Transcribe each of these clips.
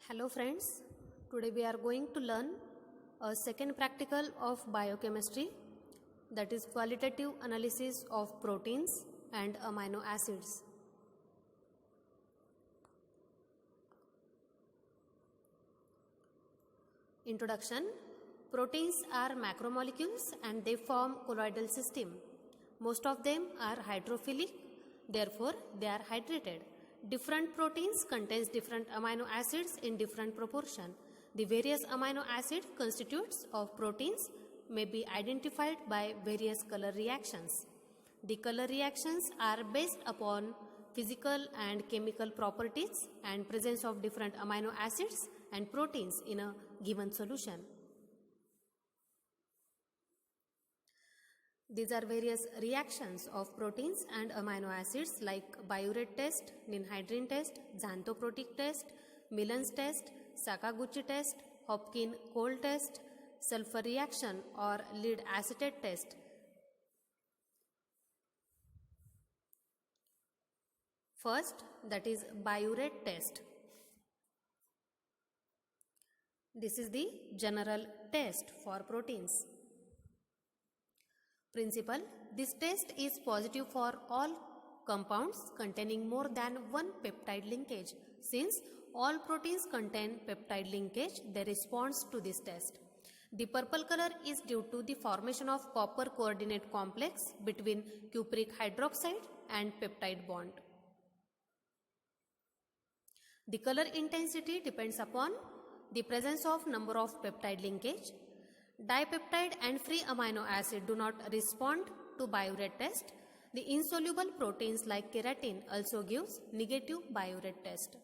Hello friends, today we are going to learn a second practical of biochemistry, that is qualitative analysis of proteins and amino acids. Introduction. Proteins are macromolecules and they form colloidal system. Most of them are hydrophilic, therefore they are hydrated. Different proteins contains different amino acids in different proportion. The various amino acid constituents of proteins may be identified by various color reactions. The color reactions are based upon physical and chemical properties and presence of different amino acids and proteins in a given solution. These are various reactions of proteins and amino acids like biuret test, Ninhydrin test, xanthoprotic test, Millen's test, Sakaguchi test, Hopkin-Cole test, sulfur reaction or lead acetate test. First, that is biuret test. This is the general test for proteins. Principle. This test is positive for all compounds containing more than one peptide linkage. Since all proteins contain peptide linkage, they respond to this test. The purple color is due to the formation of copper coordinate complex between cupric hydroxide and peptide bond. The color intensity depends upon the presence of number of peptide linkage. Dipeptide and free amino acid do not respond to biuret test. The insoluble proteins like keratin also gives negative biuret test.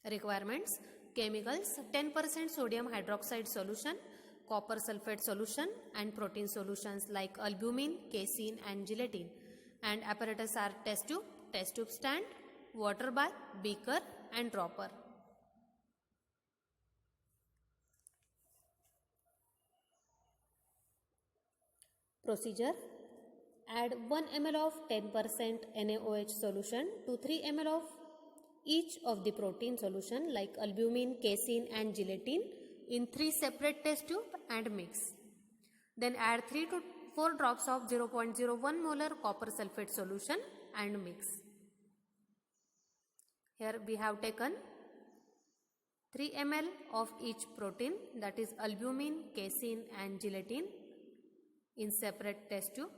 Requirements. Chemicals: 10% sodium hydroxide solution, copper sulfate solution and protein solutions like albumin, casein and gelatin. And apparatus are test tube stand, water bath, beaker and dropper. Procedure. Add 1 ml of 10% NaOH solution to 3 ml of each of the protein solution like albumin, casein and gelatin in 3 separate test tube and mix. Then add 3 to 4 drops of 0.01 molar copper sulfate solution and mix. Here we have taken 3 ml of each protein, that is albumin, casein and gelatin in separate test tube.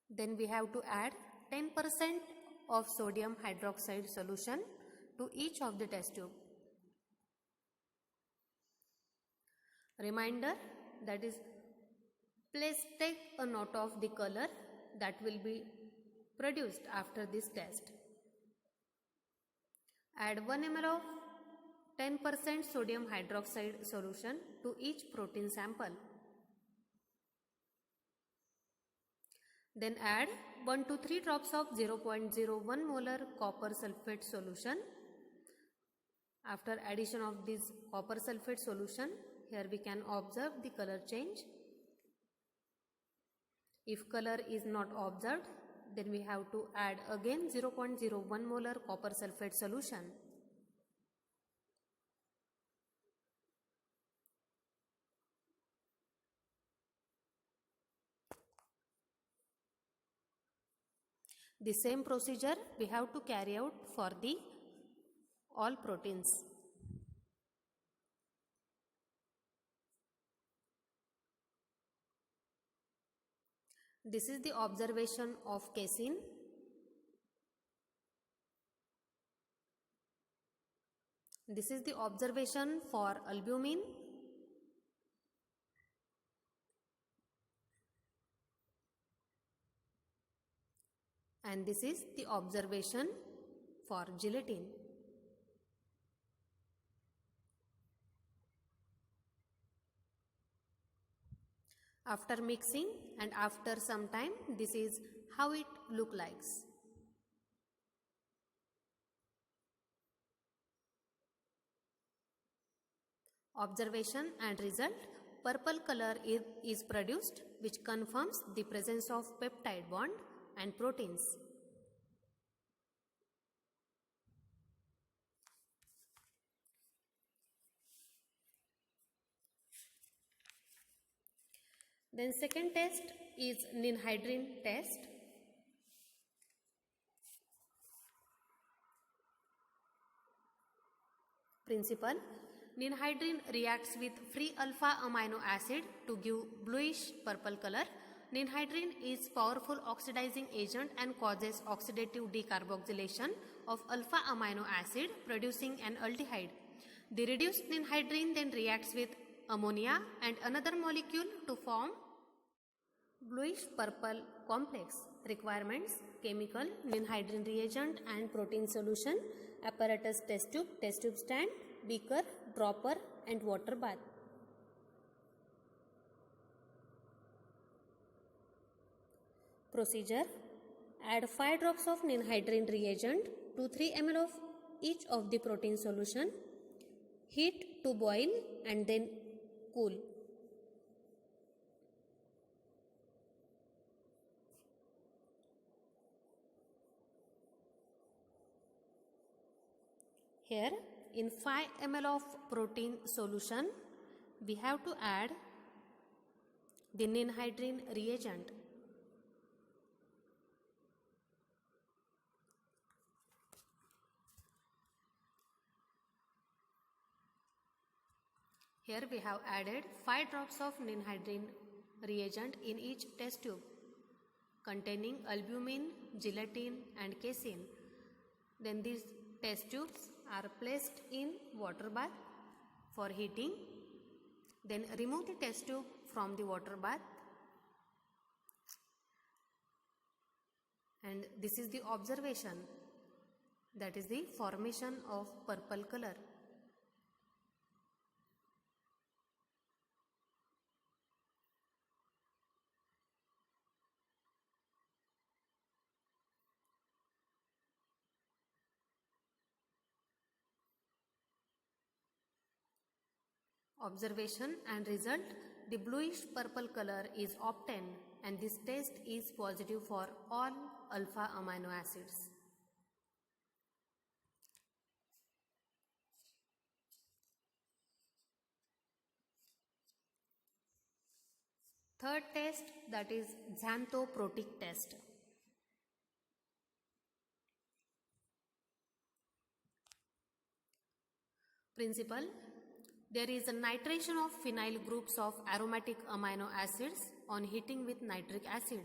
Then we have to add 10% of sodium hydroxide solution to each of the test tube. Reminder, that is, please take a note of the color that will be produced after this test. Add 1 ml of 10% sodium hydroxide solution to each protein sample. Then add 1 to 3 drops of 0.01 molar copper sulfate solution. After addition of this copper sulfate solution, here we can observe the color change. If color is not observed, then we have to add again 0.01 molar copper sulfate solution. The same procedure we have to carry out for the all proteins. This is the observation of casein. This is the observation for albumin. And this is the observation for gelatin. After mixing and after some time, this is how it looks like. Observation and result. purple color is produced, which confirms the presence of peptide bond and proteins. Then second test is ninhydrin test. Principle: ninhydrin reacts with free alpha amino acid to give bluish purple color. Ninhydrin is powerful oxidizing agent and causes oxidative decarboxylation of alpha amino acid, producing an aldehyde. The reduced ninhydrin then reacts with ammonia and another molecule to form bluish purple complex. Requirements: chemical, ninhydrin reagent and protein solution, apparatus test tube stand, beaker, dropper and water bath. Procedure: add 5 drops of ninhydrin reagent to 3 ml of each of the protein solution. Heat to boil and then cool. Here in 5 ml of protein solution, we have to add the ninhydrin reagent. Here we have added 5 drops of ninhydrin reagent in each test tube containing albumin, gelatin and casein. Then these test tubes are placed in water bath for heating. Then remove the test tube from the water bath, and this is the observation, that is the formation of purple color. Observation and result: the bluish purple color is obtained and this test is positive for all alpha amino acids. Third test, that is xanthoprotic test. Principle: there is a nitration of phenyl groups of aromatic amino acids on heating with nitric acid.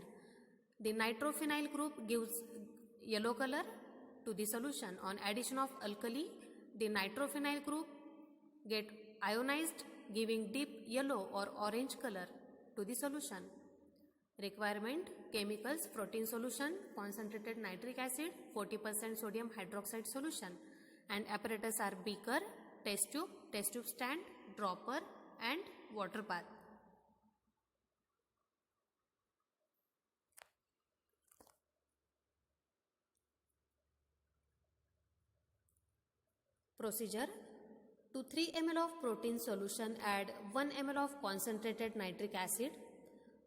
The nitrophenyl group gives yellow color to the solution. On addition of alkali, the nitrophenyl group get ionized, giving deep yellow or orange color to the solution. Requirement: chemicals, protein solution, concentrated nitric acid, 40% sodium hydroxide solution, and apparatus are beaker, test tube stand, dropper and water bath. Procedure: to 3 ml of protein solution, add 1 ml of concentrated nitric acid.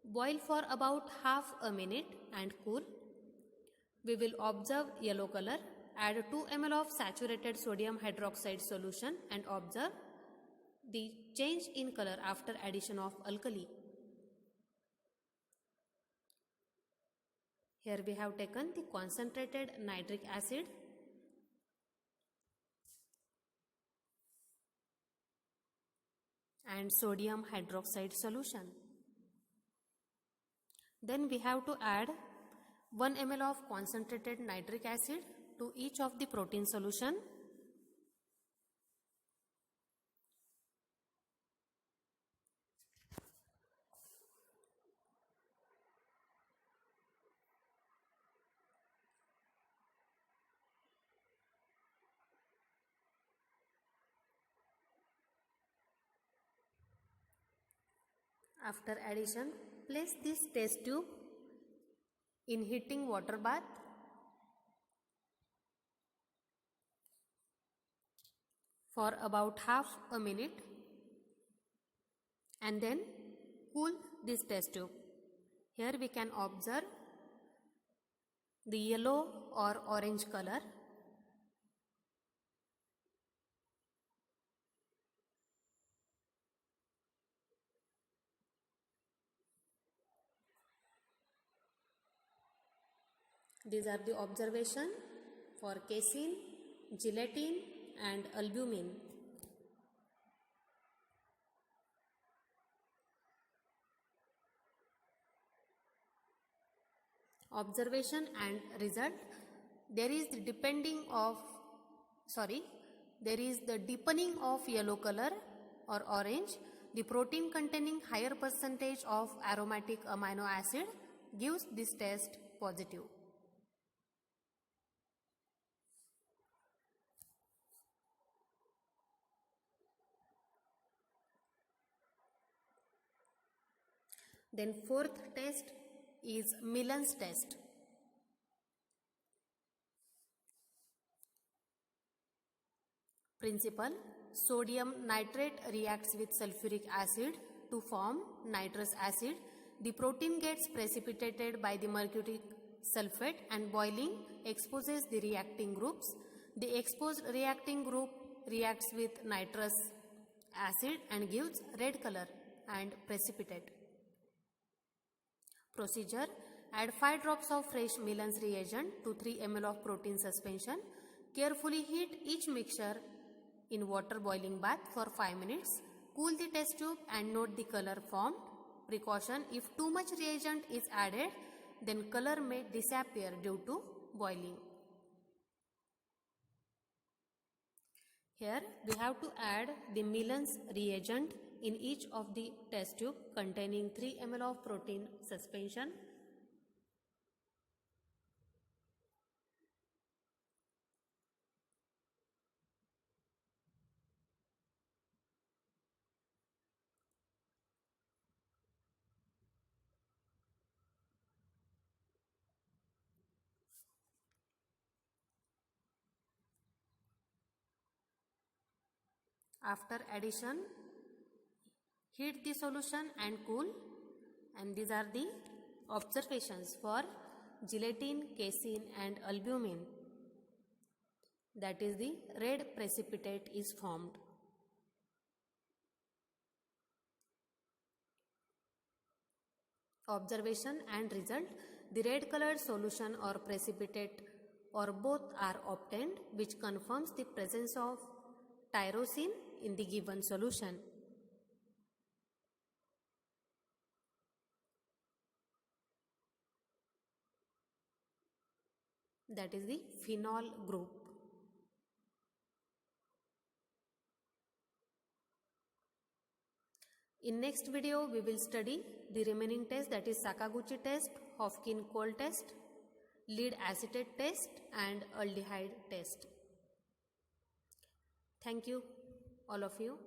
Boil for about half a minute and cool. We will observe yellow color. Add 2 ml of saturated sodium hydroxide solution and observe the change in color after addition of alkali. Here we have taken the concentrated nitric acid and sodium hydroxide solution. Then we have to add 1 ml of concentrated nitric acid to each of the protein solution. After addition, place this test tube in heating water bath. For about half a minute and then cool this test tube. Here we can observe the yellow or orange color. These are the observation for casein, gelatin and albumin. Observation and result. There is the deepening of yellow color or orange. The protein containing higher percentage of aromatic amino acid gives this test positive. Then fourth test is Millen's test. Principle: sodium nitrate reacts with sulfuric acid to form nitrous acid. The protein gets precipitated by the mercuric sulfate and boiling exposes the reacting groups. The exposed reacting group reacts with nitrous acid and gives red color and precipitate. Procedure: add 5 drops of fresh Millen's reagent to 3 ml of protein suspension. Carefully heat each mixture in water boiling bath for 5 minutes. Cool the test tube and note the color formed. Precaution: if too much reagent is added, then color may disappear due to boiling. Here we have to add the Millen's reagent in each of the test tube containing 3 ml of protein suspension. After addition, heat the solution and cool, and these are the observations for gelatin, casein and albumin. That is, the red precipitate is formed. Observation and result: the red colored solution or precipitate or both are obtained, which confirms the presence of tyrosine in the given solution. That is the phenol group. In next video, we will study the remaining test, that is Sakaguchi test, Hofkin-Kohl test, lead acetate test and aldehyde test. Thank you all of you.